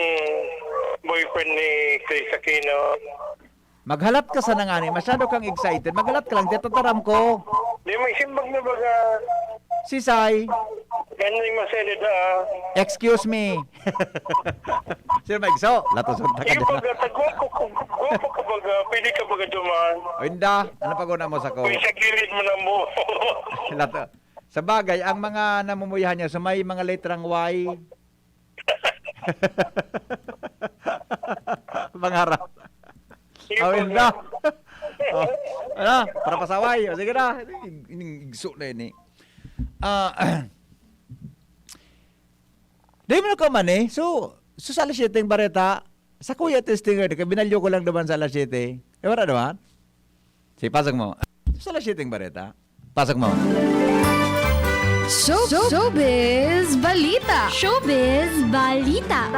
Speaker 5: boyfriend ni Chris Aquino.
Speaker 3: Maghalap ka sa nangani. Masyado kang excited. Maghalap ka lang. Tataram ko.
Speaker 5: Di may simbag na baga.
Speaker 3: Sisay.
Speaker 5: Henry Maceda.
Speaker 3: Excuse me. Sino ba igso? Latoson ta ka
Speaker 5: Yung baga, tagwapo ka baga. Pwede ka baga duman.
Speaker 3: O hinda. Ano pag-una mo sa ko?
Speaker 5: Kung sa gilid mo na mo.
Speaker 3: Sa bagay, ang mga namumuyahan niya, so may mga letrang Y. Pangarap. O hinda. Ano? Para pasaway. O, sige na. Igso na ini. Di mo na ka man eh. So sa alas 7 yung bareta, sa kuya testing nga, binalyo ko lang naman sa alas 7. Wala naman? Sige, pasok mo. Sa alas 7 yung bareta. Pasok mo.
Speaker 11: Showbiz Balita.
Speaker 16: Showbiz Balita.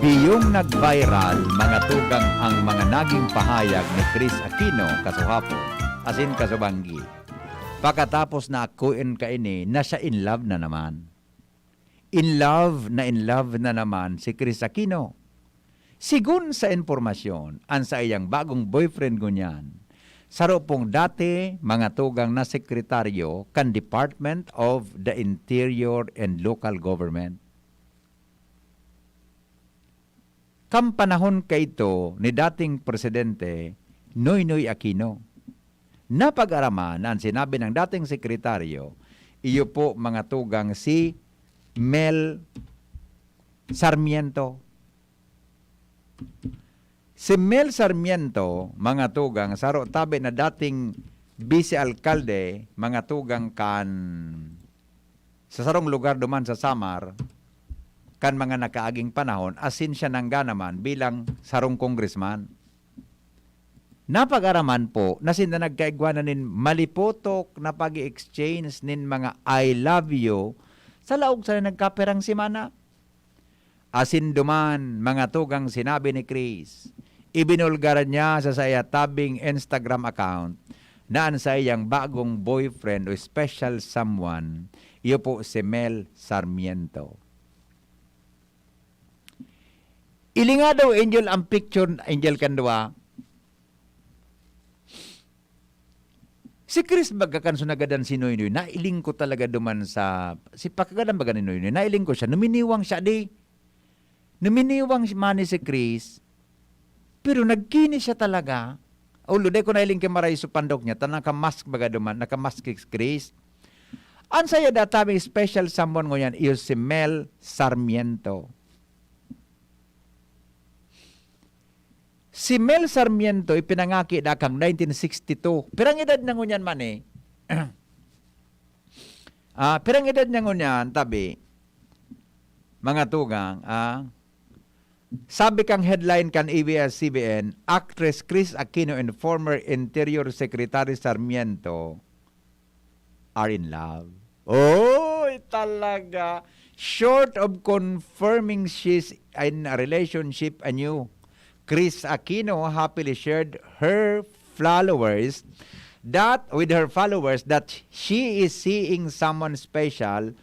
Speaker 3: Biyong nag-viral, mga tugang ang mga naging pahayag ni Chris Aquino kasuhapo, asin kasubanggi. Pagkatapos na akuin ka ini, na siya in love na naman. In love na naman si Chris Aquino. Sigun sa informasyon, ang sa iyang bagong boyfriend ko niyan, saro pong dati mga tugang na sekretaryo kan Department of the Interior and Local Government. Kampanahon kay ito ni dating presidente Noynoy Aquino. Napag-araman ang sinabi ng dating sekretaryo, iyo po mga tugang si Mel Sarmiento. Si Mel Sarmiento, mga tugang, saro tabi na dating vice-alkalde, mga tugang kan sa sarong lugar duman sa Samar, kan mga nakaaging panahon, asin siya nangga naman bilang sarong congressman. Napag-araman po, nasin na nagkaigwanan nin malipotok na pag-exchange nin mga I love you sa laog sa nagkaperang simana. Asin duman, mga tugang sinabi ni Chris, ibinulgaran niya sa saya tabing Instagram account naan sa iyang bagong boyfriend o special someone, iyo po si Mel Sarmiento. Ilinga daw, Angel, ang picture, Angel Kandwa. Si Chris Bagakan sunagadan si Noynoy, nailing ko talaga duman sa, si Pakagadan baga ni Noynoy, nailing ko siya, numiniwang siya di. Numiniwang mani si Chris, pero nagkini siya talaga. Ulo, de ko nailing kay Maray Supandok niya, tanang nakamask baga duman, nakamask si Chris. Ang saya databi special someone ko yan, iyo si Mel Sarmiento. Si Mel Sarmiento ipinangaki dakang 1962. Pirang edad na ngunyan man eh. Pirang edad na ngunyan, tabi, mga tugang, sabi kang headline kan ABS-CBN, actress Chris Aquino and former Interior Secretary Sarmiento are in love. Oh, talaga. Short of confirming she's in a relationship anew, Chris Aquino happily shared her followers that she is seeing someone special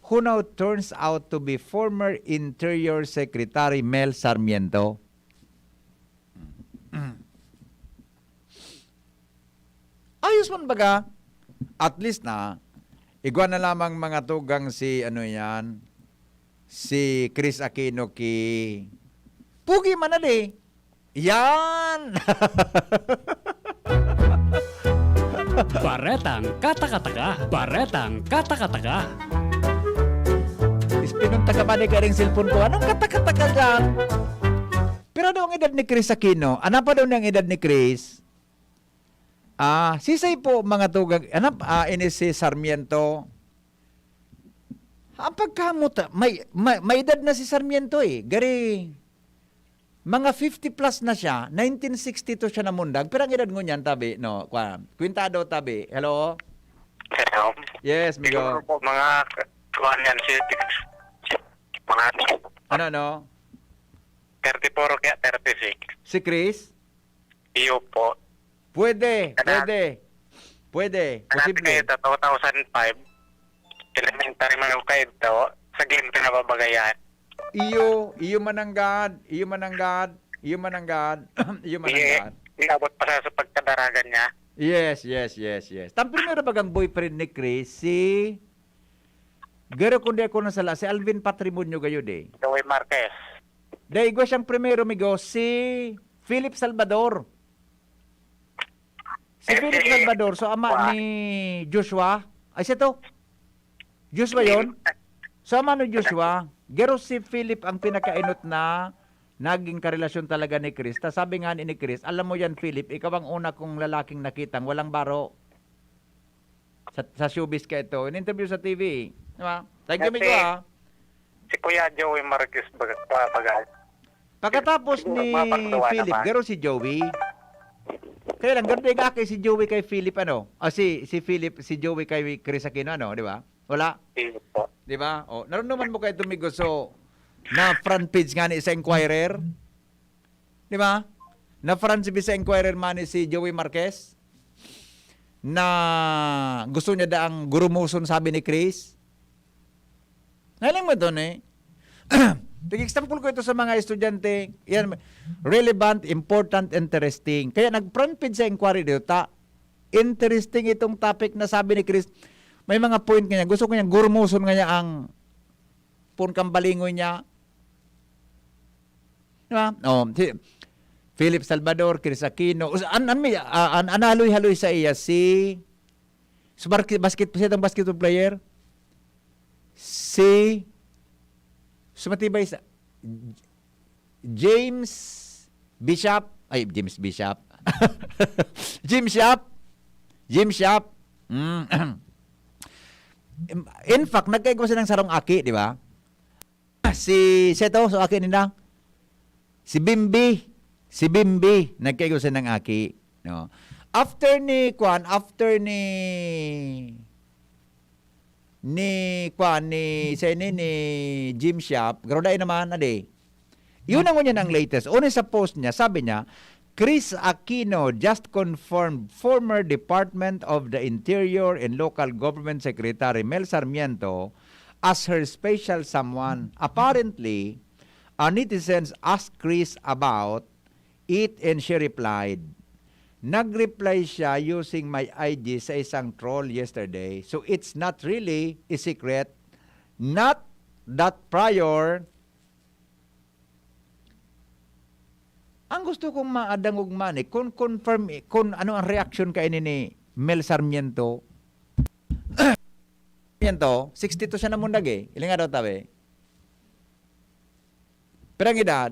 Speaker 3: who now turns out to be former Interior Secretary Mel Sarmiento. Ayos man baga, at least na, igwa na lamang mga tugang si, si Chris Aquino ki, pugi man na di. Yan!
Speaker 1: Baretang Katakataka. Baretang Katakataka.
Speaker 3: Ispinong tagabali ka rin cellphone ko. Anong katakataka dyan? Pero daw ang edad ni Chris Aquino, ano pa daw ang edad ni Chris? Sisay po mga tugag, ini si Sarmiento. Ang pagkamot, may edad na si Sarmiento eh. Gari, mga 50 plus na siya, 1962 siya namundag. Pero ang edad ngunyan, tabi, no? Kwintado, tabi. Hello?
Speaker 4: Hello?
Speaker 3: Yes, Migo.
Speaker 4: Siguro po, mga kuhan yan, mga
Speaker 3: Ano?
Speaker 4: 34 kaya 36.
Speaker 3: Si Chris?
Speaker 4: Iyo po.
Speaker 3: Pwede.
Speaker 4: Posible.
Speaker 3: Posible.
Speaker 4: Kayo 2005, elementary man ako kayo ito, sa glim pinababagayan.
Speaker 3: Iyo mananggad.
Speaker 4: Inabot pa sa pagkadaragan niya.
Speaker 3: Yes. Tam primero bagang boyfriend ni Chris, si Garo kundi ako nasala, si Alvin Patrimonio gayo de.
Speaker 4: Joey Marquez.
Speaker 3: Daigo siyang primero, migo, si Philip Salvador. Si Philip Salvador, so ama ni Joshua. Ay, siya to. Joshua yon. So ama ni Joshua. Gero si Philip ang pinakainot na naging karelasyon talaga ni Chris. Tas sabi nga ni Chris, alam mo yan, Philip, ikaw ang una kong lalaking nakitang walang baro. Sa showbiz ka ito. In-interview sa TV. Diba? Thank you, Miko, ha?
Speaker 5: Si Kuya Joey Marquez bagay.
Speaker 3: Pagkatapos ni Philip, garo si Joey. Kaya lang, garo nga kay si Joey kay Philip, ano? Si Philip, si Joey kay Chris Aquino, ano? Di ba? Wala? Di ba? O, narunuman mo kayo tumigo. So, na front page nga ni sa Inquirer. Di ba? Na front page sa Inquirer man ni si Joey Marquez. Na gusto niya daang gurumuson, sabi ni Chris. Naling mo doon eh. Tig-example ko ito sa mga estudyante. Yan, relevant, important, interesting. Kaya nag-front page sa inquiry dito. Interesting itong topic na sabi ni Chris. May mga point kanya. Gusto ko niya gurumuson nga niya ang punkambalingoy niya. Diba? Oh, Philip Salvador, Chris Aquino. Analoy-haloy sa iya si basketball player. Si sumatibay sa James Bishop. James Shop. In fact, nagkaigo siya ng sarong aki, di ba? Si Seto, so aki nila. Si Bimbi, nagkaigo siya ng aki. No? After ni Jim Shop, garuday naman, ade. Yun ang niya ng latest. Una sa post niya, sabi niya, Chris Aquino just confirmed former Department of the Interior and Local Government Secretary Mel Sarmiento as her special someone. Apparently, netizens asked Chris about it and she replied. Nag-reply siya using my IG sa isang troll yesterday. So it's not really a secret. Not that prior. Ang gusto kong maadangog man kung confirm, kung ano ang reaction kay ni Mel Sarmiento. Sarmiento, 62 siya na mundag eh. Ilang nga daw tabi? Pero ang edad,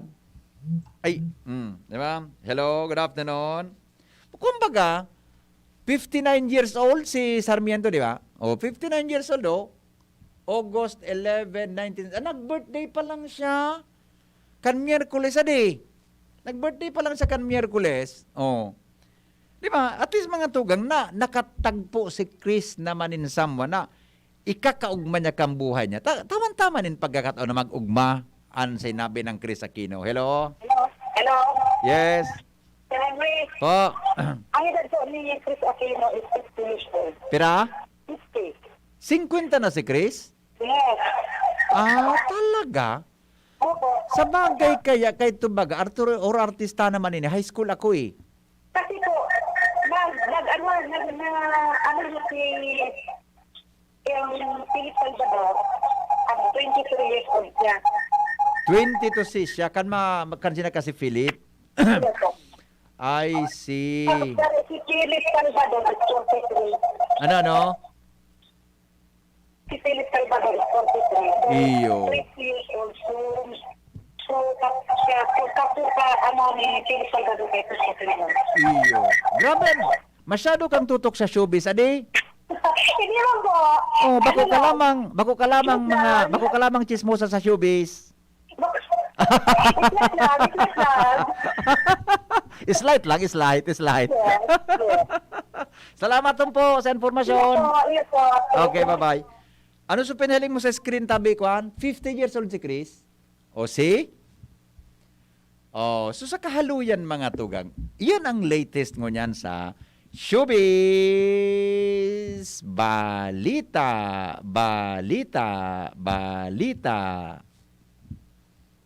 Speaker 3: di ba? Hello, good afternoon. Kumbaga, 59 years old si Sarmiento, di ba? 59 years old, August 11, 19... nag-birthday pa lang siya. Miyerkules, nag-birthday pa lang siya Miyerkules. Di ba? At least mga tugang na nakatagpo si Chris naman in someone na ikakaugma niya kang buhay niya. Tama-tama din pagkakataon na mag-ugma ang sinabi ng Chris Aquino. Hello?
Speaker 5: Hello?
Speaker 3: Yes? Po.
Speaker 5: Ang edad po ni Chris Aquino is 50 years old.
Speaker 3: Pira?
Speaker 5: 50.
Speaker 3: 50 na si Chris?
Speaker 5: Yes.
Speaker 3: Talaga?
Speaker 5: Opo.
Speaker 3: Sa bagay kaya kay Tubaga, Arturo or artista naman ini, high school ako eh.
Speaker 5: Kasi po, ano si yung Philip Salvador, 23 years old siya.
Speaker 3: 22 siya, kan siya kasi Philip. I see.
Speaker 5: Si Philip Salvador is 43.
Speaker 3: Ano?
Speaker 5: Si Philip Salvador is 43.
Speaker 3: Iyo.
Speaker 5: 3 years old. So ni Philip Salvador kay Chris Aquino.
Speaker 3: Iyo. Grabe. Masyado kang tutok sa showbiz, adi?
Speaker 5: Hindi lang po.
Speaker 3: Bako ka lamang chismosa sa showbiz. Slight lang. Salamat po sa informasyon. Okay, bye-bye. Ano sa pinahiling mo sa screen tabi, Kwan? 50 years old si Chris. See? So sa kahaluyan mga tugang, iyan ang latest ngunyan sa Showbiz Balita.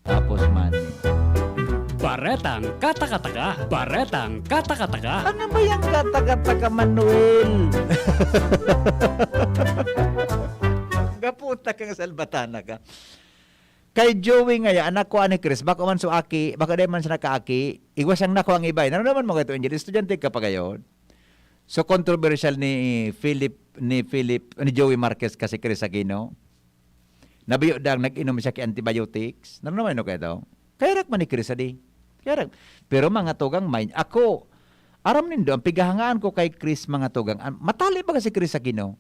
Speaker 3: Tapos man.
Speaker 1: Baretang katakataka.
Speaker 3: Ano ba yung katakataka, Manuel? Gaputa kang salbatana ka. Kay Joey nga, anak ko ani Chris, baka man so aki, baka di man siya nakaaki, igwas ang nako ang ibay. Ano naman mo ito, Angel? Estudyante ka pa gayon. So controversial ni Joey Marquez kasi Chris Aquino. Nabiyo dang nag-inom siya kay antibiotics. Ano naman ito kayo? Kaya man ni Chris adi. Pero mga tugang mind, ako, aram nindo, ang pigahangaan ko kay Chris mga tugang, matali ba kasi Chris Aquino?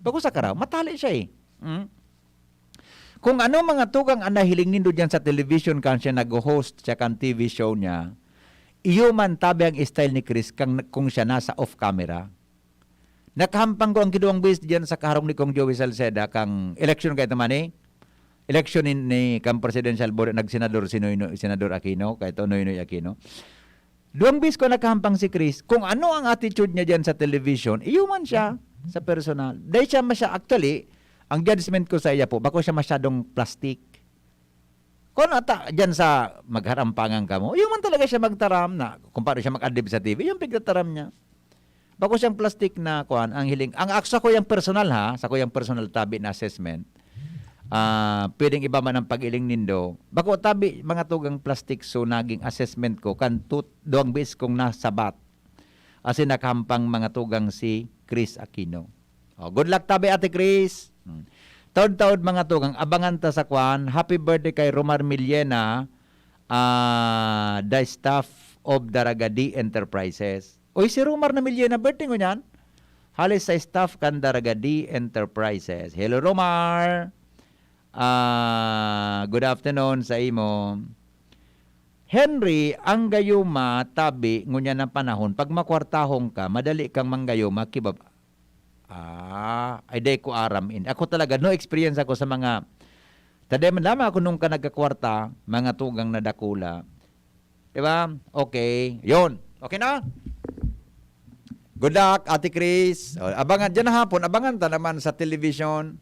Speaker 3: Bago sa karaw, matali siya eh. Kung ano mga tugang ang nahiling nindo dyan sa television kan siya nag-host siya kan TV show niya, iyo man tabi ang style ni Chris kung siya nasa off-camera. Nakahampang ko ang kiduang base dyan sa kaharong ni Kong Joey Salceda kang election kayo naman eh. Election ni kang presidential board nagsenador Senador Aquino kay Noynoy Aquino. Duang bis ko nakahampang si Chris kung ano ang attitude niya diyan sa television, iyo man siya sa personal. Dahil siya actually ang judgment ko sa iya po, bako siya masyadong plastic. Kung ata diyan sa magharampangan ka mo, iyo man talaga siya magtaram na kung paano siya mag-adlib sa TV, yung pigtaram niya. Bako siyang plastic na kuan ang hiling. Ang aksa ko yung personal sa ko yung personal tabi na assessment. Pwedeng iba man ang pag-iling nindo. Bako tabi mga tugang plastic so naging assessment ko kan doang base kong nasabat. As in nakahampang mga tugang si Chris Aquino. Good luck tabi Ate Chris. Taod-taod mga tugang abangan ta sa kwan. Happy birthday kay Romar Millena, the staff of Daragadi Enterprises. Oy si Romar na Millena birthday ko niyan. Halis sa staff kan Daragadi Enterprises. Hello Romar. Good afternoon sa imo. Henry, ang gayuma tabi ngunya ng panahon pag makwartahong ka, madali kang manggayuma kibab. Ay day ko aram in. Ako talaga no experience ako sa mga tademan lamang ako nung ka nagkakwarta, mga tugang na dakula. 'Di ba? Okay. 'Yon. Okay na? Good luck, Ate Chris. Abangan dyan hapon, abangan ta naman sa television.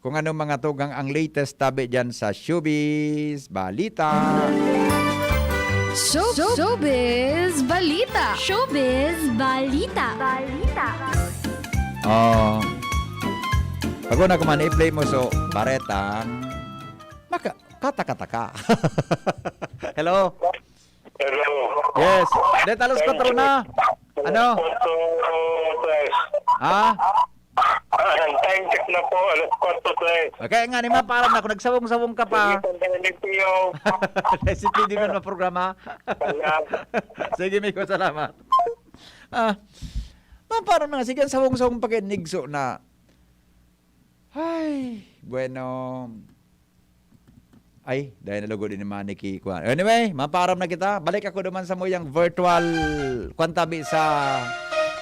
Speaker 3: Kung ano mga tugang ang latest tabi dyan sa Showbiz Balita.
Speaker 11: Showbiz Balita.
Speaker 16: Showbiz Balita.
Speaker 3: Pag na kuman i-play mo so baretang kata-kata. Hello?
Speaker 4: Hello.
Speaker 3: Yes. Detalos ko taro na. Ano?
Speaker 4: Time check na po, alas 4:03.
Speaker 3: Okay nga ni maparam na kung nagsawong-sawong ka pa. Si PD man maprograma. Sige, Miko, salamat. Maparam na sige, sawong-sawong pakinigso na. Ay, bueno. Ay, dahil nalago din ni Maniki. Anyway, maparam na kita. Balik ako naman sa muyang virtual kwantabi sa...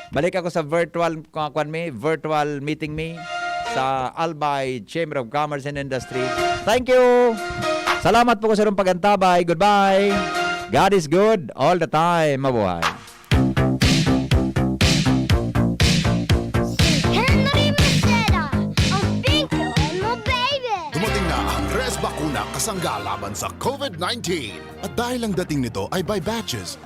Speaker 3: Balik ako sa virtual meeting me sa Albay Chamber of Commerce and Industry. Thank you. Salamat po ko sa inyong pagantabay. Goodbye. God is good all the time. Mabuhay.
Speaker 15: Henry Maceda, ang pink mo, baby!
Speaker 17: Dumating na ang Res Bakuna kasangga laban sa COVID-19. At dahil ang dating nito ay by batches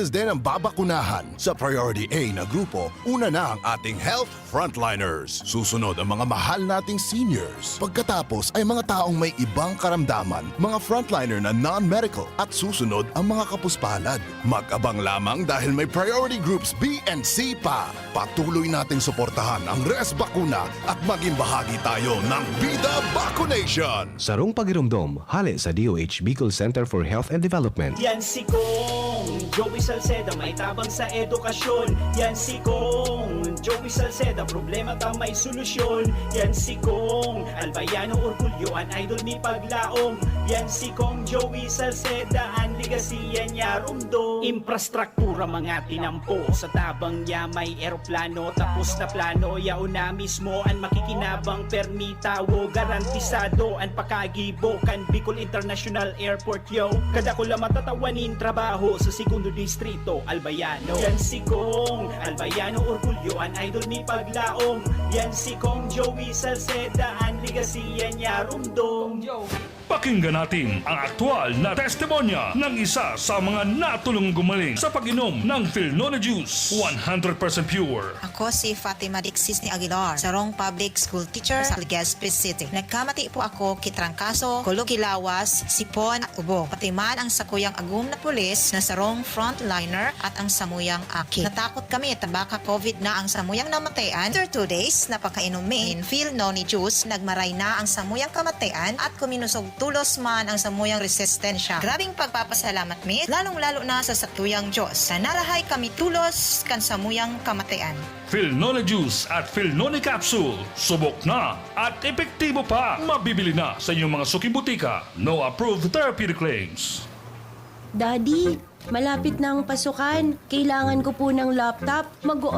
Speaker 17: din ang babakunahan. Sa Priority A na grupo, una na ang ating health frontliners. Susunod ang mga mahal nating seniors. Pagkatapos ay mga taong may ibang karamdaman, mga frontliner na non-medical. At susunod ang mga kapuspalad. Mag-abang lamang dahil may priority groups B and C pa. Patuloy nating suportahan ang Res Bakuna at maging bahagi tayo ng Vida Vaccination.
Speaker 8: Sarong pagirumdom, hali sa DOH Bicol Center for Health and Development.
Speaker 13: Yan si Kong Joey Salceda, may tabang sa edukasyon. Yan si Kong Joey Salceda, problema ta may solusyon. Yan si Kong Albayano Orgulyo, an idol ni paglaom. Yan si Kong Joey Salceda, ang ligasiya niya rumdo. Infrastruktura mga tinampo, sa tabang niya may eroplano. Tapos na plano, yao na mismo ang makikinabang permitawo. Garantisado ang pakagibo kan Bicol International Airport yo. Kada ko lang matatawanin trabaho sa segundo distrito Albayano. Yan si Kong Albayano Orgulyo, an idol ni paglaom. Yan si Kong Joey Salceda, ang ligasiya niya rumdong.
Speaker 18: Pakinggan natin ang aktual na testimonya ng isa sa mga natulong gumaling sa pag-inom ng Philnona Juice. 100% pure.
Speaker 19: Ako si Fatima Dixis ni Aguilar, sarong public school teacher sa Legazpi City. Nagkamati po ako kitrangkaso, Kulugilawas, Sipon at Ubo. Pati man ang sakuyang agum na pulis na sarong frontliner at ang samuyang aki. Natakot kami at baka COVID na ang samuyang namatayan. After 2 days, napakainom min Philnona Juice, nagmaray na ang samuyang kamatayan at kuminusog tulos man ang samuyang resistensya. Grabing pagpapasalamat mi, lalong-lalo na sa satuyang Diyos. Nanalahay kami tulos kan samuyang kamatayan.
Speaker 18: Philnone Juice at Philnone Capsule. Subok na at epektibo pa. Mabibili na sa inyong mga suking butika. No approved therapeutic claims.
Speaker 10: Daddy, malapit na ang pasukan. Kailangan ko po ng laptop. Mag-o